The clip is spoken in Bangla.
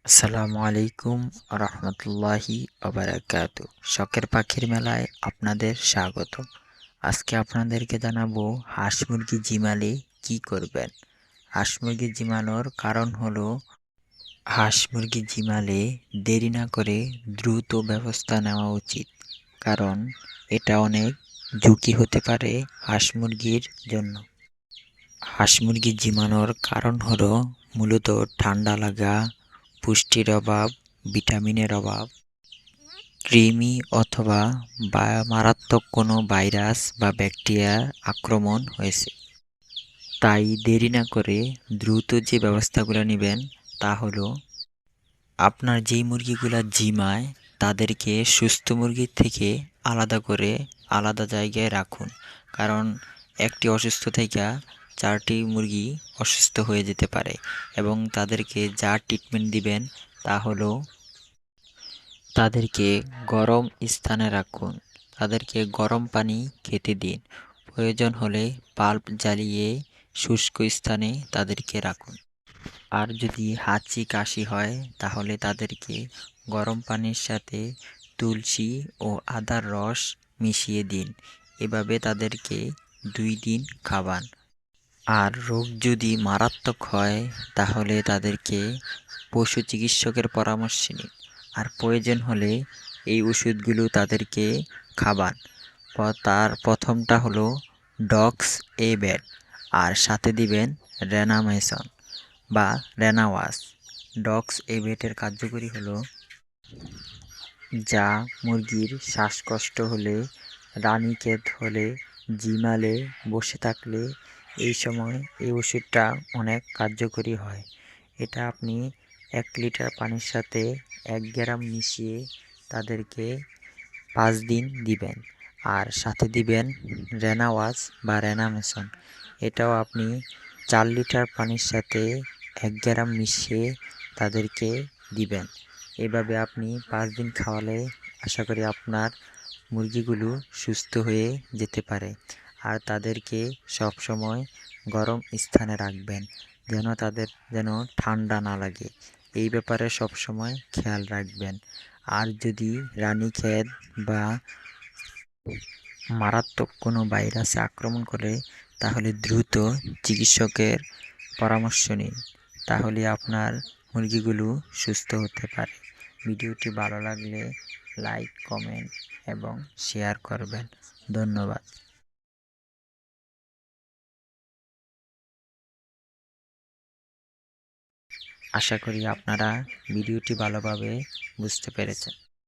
আসসালামু আলাইকুম রহমতুল্লাহি ওবারাকাতু। শখের পাখির মেলায় আপনাদের স্বাগত। আজকে আপনাদেরকে জানাবো হাঁস মুরগি জিমালে কি করবেন। হাঁস মুরগি জিমানোর কারণ হলো, হাঁস মুরগি জিমালে দেরি না করে দ্রুত ব্যবস্থা নেওয়া উচিত, কারণ এটা অনেক ঝুঁকি হতে পারে হাঁস মুরগির জন্য। হাঁস মুরগি জিমানোর কারণ হলো মূলত ঠান্ডা লাগা, পুষ্টির অভাব, ভিটামিনের অভাব, কৃমি অথবা মারাত্মক কোনো ভাইরাস বা ব্যাকটেরিয়ার আক্রমণ হয়েছে। তাই দেরি না করে দ্রুত যে ব্যবস্থাগুলো নেবেন তা হলো, আপনার যেই মুরগিগুলো জিমায় তাদেরকে সুস্থ মুরগির থেকে আলাদা করে আলাদা জায়গায় রাখুন। কারণ একটি অসুস্থ থেকে 4টি মুরগি অসুস্থ হয়ে যেতে পারে, এবং তাদেরকে যা ট্রিটমেন্ট দিবেন তা হলো, তাদেরকে গরম স্থানে রাখুন, তাদেরকে গরম পানি খেতে দিন, প্রয়োজন হলে বাল্ব জ্বালিয়ে শুষ্ক স্থানে তাদেরকে রাখুন। আর যদি হাঁচি কাশি হয় তাহলে তাদেরকে গরম পানির সাথে তুলসী ও আদার রস মিশিয়ে দিন। এভাবে তাদেরকে 2 দিন খাওয়ান। আর রোগ যদি মারাত্মক হয় তাহলে তাদেরকে পশু চিকিৎসকের পরামর্শ নিন। আর প্রয়োজন হলে এই ওষুধগুলো তাদেরকে খাওয়ান। তার প্রথমটা হলো ডক্স এ ব্যাট, আর সাথে দিবেন রেনামেসন বা রেনাওয়াস। ডক্স এ ব্যাটের কার্যকরী হলো, যা মুরগির শ্বাসকষ্ট হলে, রানীক্ষেত হলে, জিমালে বসে থাকলে এই সময় এই ওষুধটা অনেক কার্যকরী হয়। এটা আপনি 1 লিটার পানির সাথে 1 গ্রাম মিশিয়ে তাদেরকে 5 দিন দিবেন। আর সাথে দিবেন রেনাওয়াজ বা রেনামেসন। এটাও আপনি 4 লিটার পানির সাথে 1 গ্রাম মিশিয়ে তাদেরকে দিবেন। এভাবে আপনি 5 দিন খাওয়ালে আশা করি আপনার মুরগিগুলো সুস্থ হয়ে যেতে পারে। আর তাদেরকে সবসময় গরম স্থানে রাখবেন, যেন ঠান্ডা না লাগে। এই ব্যাপারে সবসময় খেয়াল রাখবেন। আর যদি রানীক্ষেত বা মারাত্মক কোনো ভাইরাসে আক্রমণ করে তাহলে দ্রুত চিকিৎসকের পরামর্শ নিন, তাহলে আপনার মুরগিগুলো সুস্থ হতে পারে। ভিডিওটি ভালো লাগলে লাইক, কমেন্ট এবং শেয়ার করবেন। ধন্যবাদ। আশা করি আপনারা ভিডিওটি ভালোভাবে বুঝতে পেরেছেন।